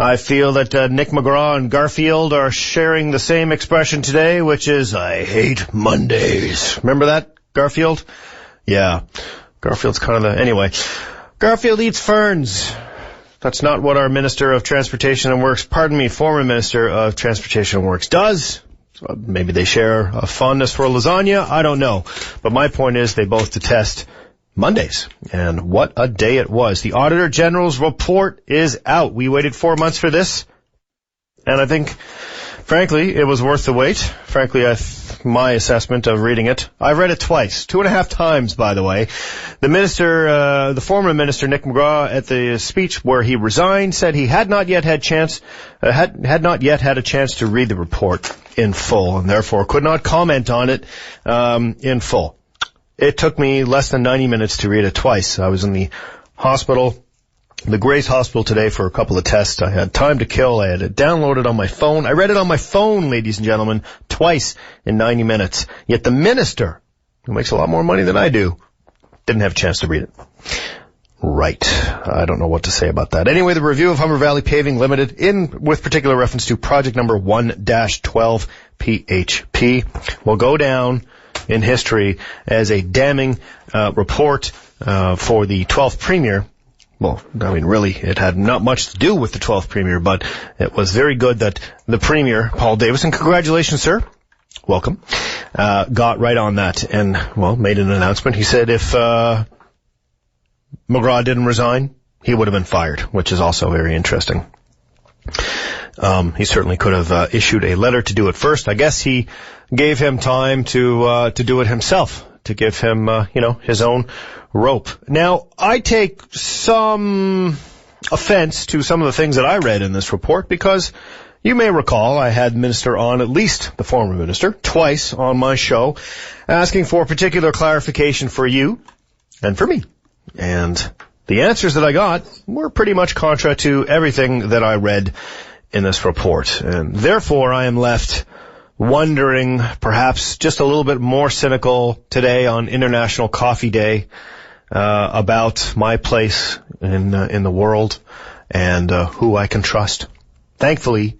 I feel that Nick McGraw and Garfield are sharing the same expression today, which is, I hate Mondays. Remember that, Garfield? Yeah. Garfield's kind of the... Anyway, Garfield eats ferns. That's not what our Minister of Transportation and Works, former Minister of Transportation and Works does. So maybe they share a fondness for lasagna. I don't know. But my point is they both detest Mondays. And what a day it was. The Auditor General's report is out. We waited 4 months for this. And I think, frankly, it was worth the wait. Frankly, my assessment of reading it. I read it twice. 2.5 times, by the way. The former minister, Nick McGraw, at the speech where he resigned, said he had not yet had a chance to read the report in full, and therefore could not comment on it in full. It took me less than 90 minutes to read it twice. I was in the hospital, the Grace Hospital today for a couple of tests. I had time to kill. I had it downloaded on my phone. I read it on my phone, ladies and gentlemen, twice in 90 minutes. Yet the minister, who makes a lot more money than I do, didn't have a chance to read it. Right. I don't know what to say about that. Anyway, the review of Humber Valley Paving Limited, with particular reference to project number 1-12 PHP, will go down in history as a damning report for the 12th Premier. Well, I mean, really, it had not much to do with the 12th Premier, but it was very good that the Premier, Paul Davison, congratulations, sir, welcome, got right on that and, well, made an announcement. He said if McGraw didn't resign, he would have been fired, which is also very interesting. He certainly could have issued a letter to do it first. I guess he gave him time to do it himself, to give him, his own rope. Now, I take some offense to some of the things that I read in this report because you may recall I had the minister on, at least the former minister, twice on my show, asking for particular clarification for you and for me. And the answers that I got were pretty much contra to everything that I read in this report. And therefore, I am left wondering, perhaps just a little bit more cynical today on International Coffee Day, about my place in the world and who I can trust. Thankfully,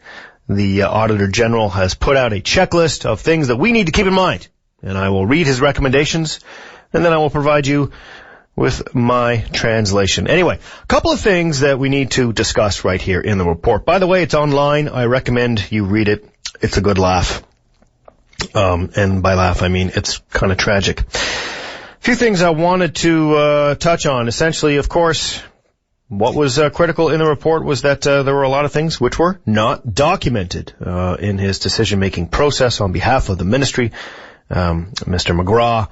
the Auditor General has put out a checklist of things that we need to keep in mind, and I will read his recommendations, and then I will provide you with my translation. Anyway, a couple of things that we need to discuss right here in the report. By the way, it's online. I recommend you read it. It's a good laugh. And by laugh, I mean it's kind of tragic. A few things I wanted to touch on. Essentially, of course, what was critical in the report was that there were a lot of things which were not documented in his decision-making process on behalf of the ministry. Mr. McGraw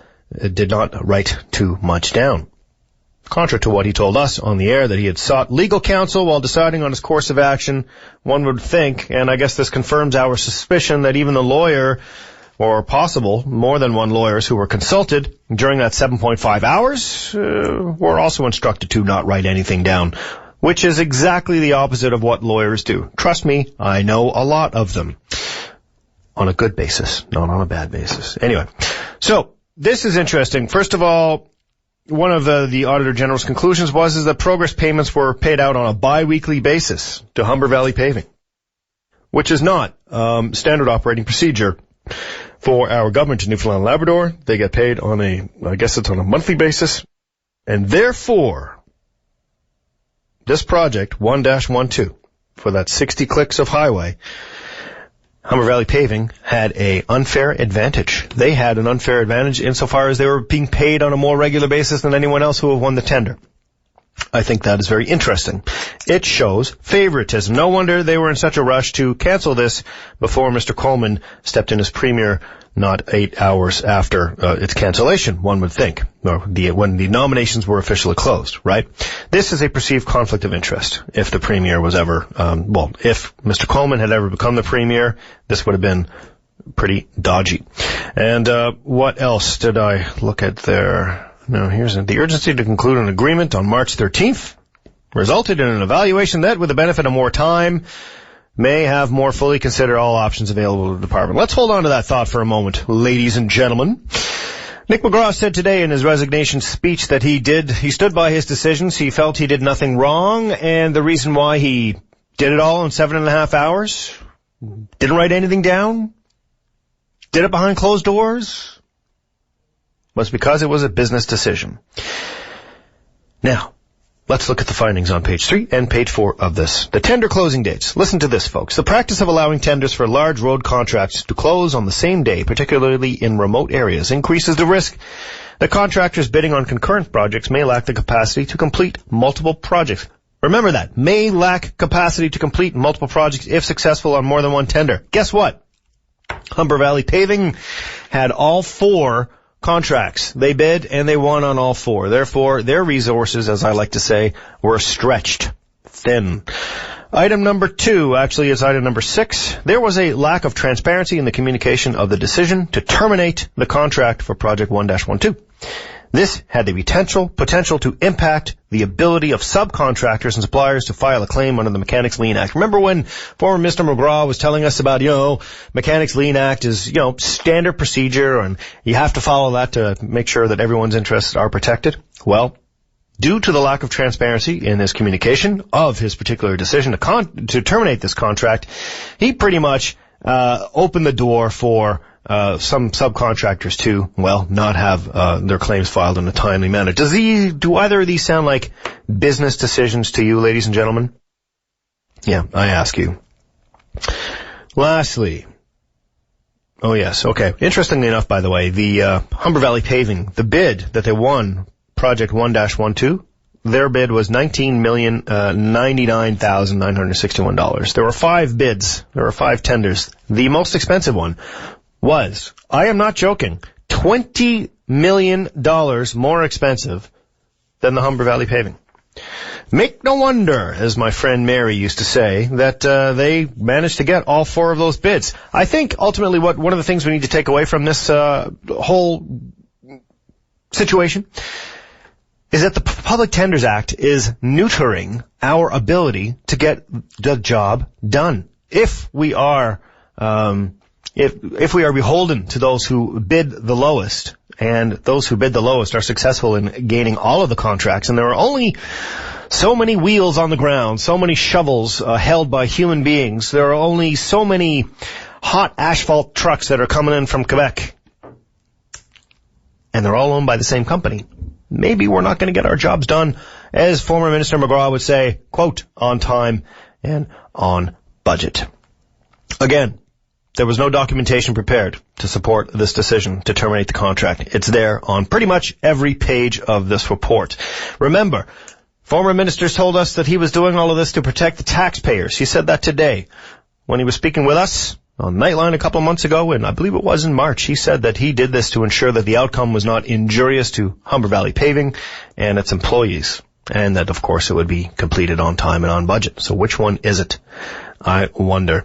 did not write too much down. Contra to what he told us on the air, that he had sought legal counsel while deciding on his course of action, one would think, and I guess this confirms our suspicion that even the lawyer, or possible more than one lawyers who were consulted during that 7.5 hours, were also instructed to not write anything down, which is exactly the opposite of what lawyers do. Trust me, I know a lot of them. On a good basis, not on a bad basis. Anyway, so this is interesting. First of all, one of the Auditor General's conclusions was that progress payments were paid out on a bi-weekly basis to Humber Valley Paving, which is not standard operating procedure for our government in Newfoundland and Labrador. They get paid on a monthly basis, and therefore, this project, 1-12, for that 60 clicks of highway, Humber Valley Paving had an unfair advantage. They had an unfair advantage insofar as they were being paid on a more regular basis than anyone else who have won the tender. I think that is very interesting. It shows favoritism. No wonder they were in such a rush to cancel this before Mr. Coleman stepped in as Premier, not 8 hours after its cancellation, one would think, or when the nominations were officially closed, right? This is a perceived conflict of interest. If the Premier was ever, if Mr. Coleman had ever become the Premier, this would have been pretty dodgy. And what else did I look at there? No, here's the urgency to conclude an agreement on March 13th resulted in an evaluation that, with the benefit of more time, may have more fully considered all options available to the department. Let's hold on to that thought for a moment, ladies and gentlemen. Nick McGraw said today in his resignation speech that he stood by his decisions. He felt he did nothing wrong, and the reason why he Did it all in 7.5 hours? Didn't write anything down? Did it behind closed doors? Was because it was a business decision. Now, let's look at the findings on page 3 and page 4 of this. The tender closing dates. Listen to this, folks. The practice of allowing tenders for large road contracts to close on the same day, particularly in remote areas, increases the risk that contractors bidding on concurrent projects may lack the capacity to complete multiple projects. Remember that. May lack capacity to complete multiple projects if successful on more than one tender. Guess what? Humber Valley Paving had all 4 contracts. They bid and they won on all 4. Therefore, their resources, as I like to say, were stretched thin. Item number 2 actually is item number 6. There was a lack of transparency in the communication of the decision to terminate the contract for Project 1-12. This had the potential to impact the ability of subcontractors and suppliers to file a claim under the Mechanics Lien Act. Remember when former Mr. McGraw was telling us about, Mechanics Lien Act is, standard procedure and you have to follow that to make sure that everyone's interests are protected? Well, due to the lack of transparency in his communication of his particular decision to terminate this contract, he pretty much opened the door for some subcontractors to, not have their claims filed in a timely manner. Do either of these sound like business decisions to you, ladies and gentlemen? Yeah, I ask you. Lastly, oh yes, okay. Interestingly enough, by the way, the Humber Valley Paving, the bid that they won, Project 1-12, their bid was $19,099,961. There were 5 bids. There were 5 tenders. The most expensive one was, I am not joking, $20 million more expensive than the Humber Valley Paving. Make no wonder, as my friend Mary used to say, that they managed to get all 4 of those bids. I think ultimately one of the things we need to take away from this whole situation is that the Public Tenders Act is neutering our ability to get the job done. If we are if we are beholden to those who bid the lowest, and those who bid the lowest are successful in gaining all of the contracts, and there are only so many wheels on the ground, so many shovels held by human beings, there are only so many hot asphalt trucks that are coming in from Quebec, and they're all owned by the same company. Maybe we're not going to get our jobs done, as former Minister McGraw would say, quote, on time and on budget. Again, there was no documentation prepared to support this decision to terminate the contract. It's there on pretty much every page of this report. Remember, former ministers told us that he was doing all of this to protect the taxpayers. He said that today when he was speaking with us on Nightline a couple of months ago, and I believe it was in March. He said that he did this to ensure that the outcome was not injurious to Humber Valley Paving and its employees, and that, of course, it would be completed on time and on budget. So which one is it? I wonder.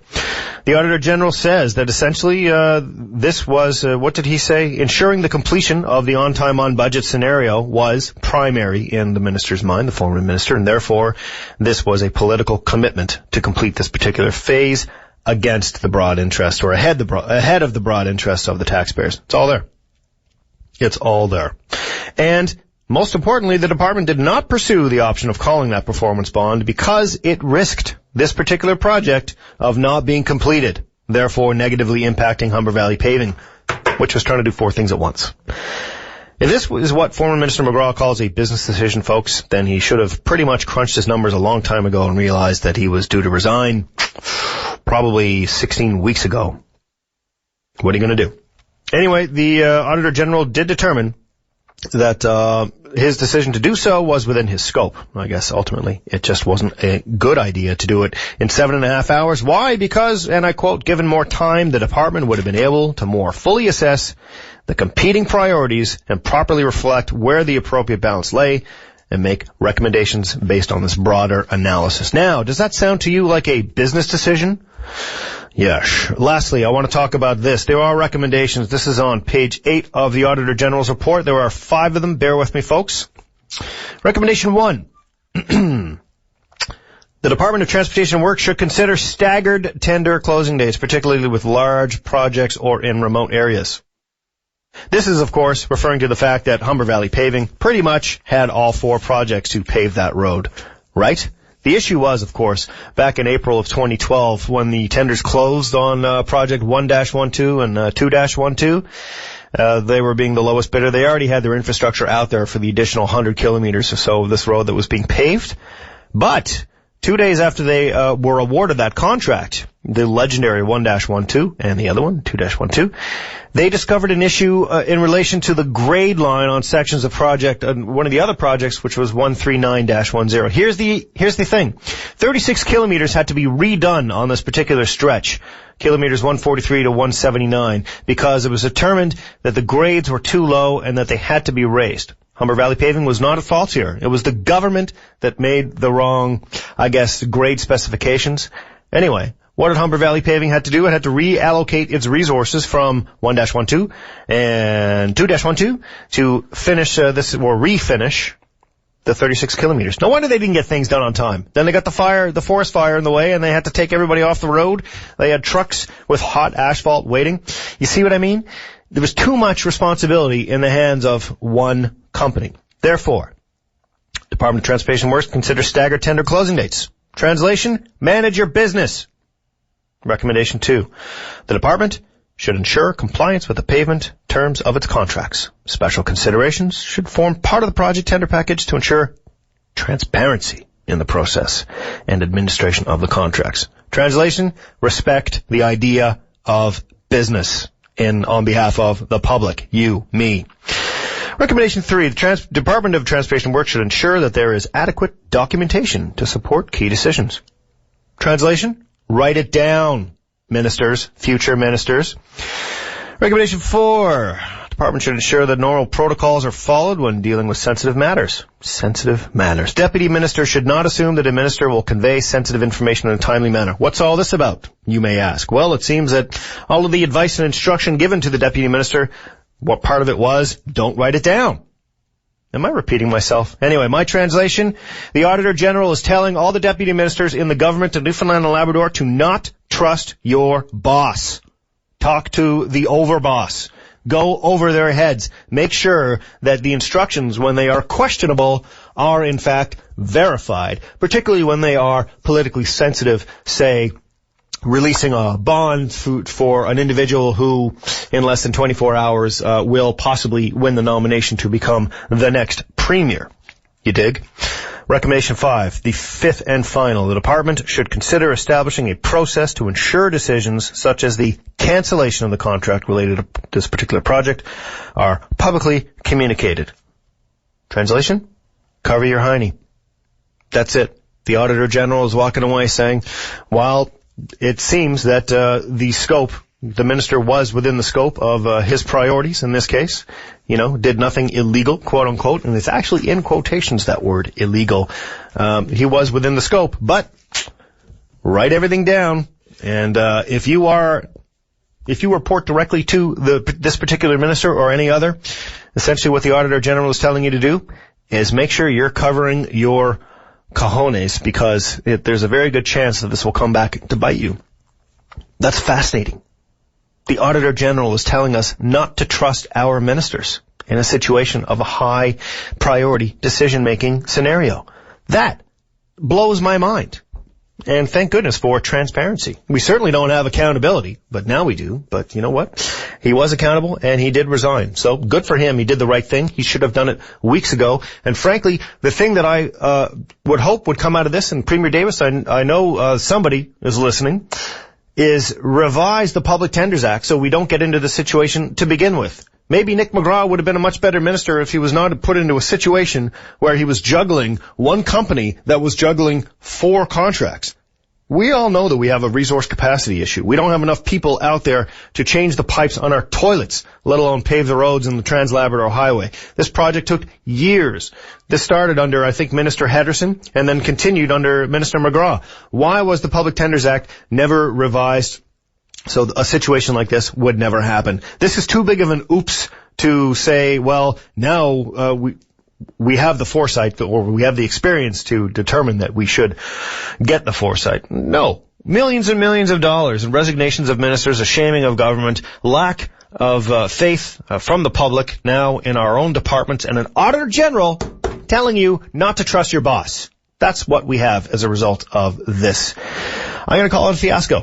The Auditor General says that essentially this was, what did he say? Ensuring the completion of the on-time, on-budget scenario was primary in the minister's mind, the former minister, and therefore this was a political commitment to complete this particular phase against the broad interest, or ahead of the broad interest of the taxpayers. It's all there. It's all there. And most importantly, the department did not pursue the option of calling that performance bond because it risked this particular project of not being completed, therefore negatively impacting Humber Valley Paving, which was trying to do 4 things at once. If this is what former Minister McGraw calls a business decision, folks, then he should have pretty much crunched his numbers a long time ago and realized that he was due to resign probably 16 weeks ago. What are you going to do? Anyway, the Auditor General did determine that his decision to do so was within his scope. I guess ultimately it just wasn't a good idea to do it in 7.5 hours. Why? Because, and I quote, given more time, the department would have been able to more fully assess the competing priorities and properly reflect where the appropriate balance lay and make recommendations based on this broader analysis. Now, does that sound to you like a business decision? Yes. Lastly, I want to talk about this. There are recommendations. This is on page 8 of the Auditor General's report. There are 5 of them. Bear with me, folks. Recommendation 1. The Department of Transportation Works should consider staggered tender closing dates, particularly with large projects or in remote areas. This is, of course, referring to the fact that Humber Valley Paving pretty much had all 4 projects to pave that road, right? The issue was, of course, back in April of 2012 when the tenders closed on Project 1-12 and 2-12. They were being the lowest bidder. They already had their infrastructure out there for the additional 100 kilometers or so of this road that was being paved. But 2 days after they were awarded that contract, the legendary 1-12 and the other one, 2-12, they discovered an issue in relation to the grade line on sections of project, one of the other projects, which was 139-10. Here's the thing. 36 kilometers had to be redone on this particular stretch, kilometers 143 to 179, because it was determined that the grades were too low and that they had to be raised. Humber Valley Paving was not at fault here. It was the government that made the wrong, I guess, grade specifications. Anyway, what did Humber Valley Paving have to do? It had to reallocate its resources from 1-12 and 2-12 to finish this, or refinish the 36 kilometers. No wonder they didn't get things done on time. Then they got the forest fire in the way, and they had to take everybody off the road. They had trucks with hot asphalt waiting. You see what I mean? There was too much responsibility in the hands of one company. Therefore, Department of Transportation Works consider staggered tender closing dates. Translation, manage your business. Recommendation 2. The department should ensure compliance with the pavement terms of its contracts. Special considerations should form part of the project tender package to ensure transparency in the process and administration of the contracts. Translation, respect the idea of business on behalf of the public, you, me. Recommendation 3, the Department of Transportation Works should ensure that there is adequate documentation to support key decisions. Translation, write it down, ministers, future ministers. Recommendation 4, department should ensure that normal protocols are followed when dealing with sensitive matters. Sensitive matters. Deputy minister should not assume that a minister will convey sensitive information in a timely manner. What's all this about, you may ask? Well, it seems that all of the advice and instruction given to the deputy minister, what part of it was, don't write it down. Am I repeating myself? Anyway, my translation, the Auditor General is telling all the deputy ministers in the government of Newfoundland and Labrador to not trust your boss. Talk to the overboss. Go over their heads. Make sure that the instructions, when they are questionable, are in fact verified, particularly when they are politically sensitive, say, releasing a bond for an individual who, in less than 24 hours, will possibly win the nomination to become the next premier. You dig? Recommendation 5, the fifth and final. The department should consider establishing a process to ensure decisions such as the cancellation of the contract related to this particular project are publicly communicated. Translation? Cover your hiney. That's it. The Auditor General is walking away saying, while it seems that the minister was within the scope of his priorities in this case, did nothing illegal, quote unquote, and it's actually in quotations, that word, illegal. He was within the scope, but write everything down, and if you report directly to this particular minister or any other, essentially what the Auditor General is telling you to do is make sure you're covering your cojones, because there's a very good chance that this will come back to bite you. That's fascinating. The Auditor General is telling us not to trust our ministers in a situation of a high priority decision-making scenario. That blows my mind. And thank goodness for transparency. We certainly don't have accountability, but now we do. But you know what? He was accountable, and he did resign. So good for him. He did the right thing. He should have done it weeks ago. And frankly, the thing that I would hope would come out of this, and Premier Davis, I know somebody is listening, is revise the Public Tenders Act so we don't get into the situation to begin with. Maybe Nick McGraw would have been a much better minister if he was not put into a situation where he was juggling one company that was juggling 4 contracts. We all know that we have a resource capacity issue. We don't have enough people out there to change the pipes on our toilets, let alone pave the roads in the Trans-Labrador Highway. This project took years. This started under, I think, Minister Henderson and then continued under Minister McGraw. Why was the Public Tenders Act never revised so a situation like this would never happen? This is too big of an oops to say, well, now we have the foresight, or we have the experience to determine that we should get the foresight. No. Millions and millions of dollars and resignations of ministers, a shaming of government, lack of faith from the public now in our own departments, and an Auditor General telling you not to trust your boss. That's what we have as a result of this. I'm going to call it a fiasco.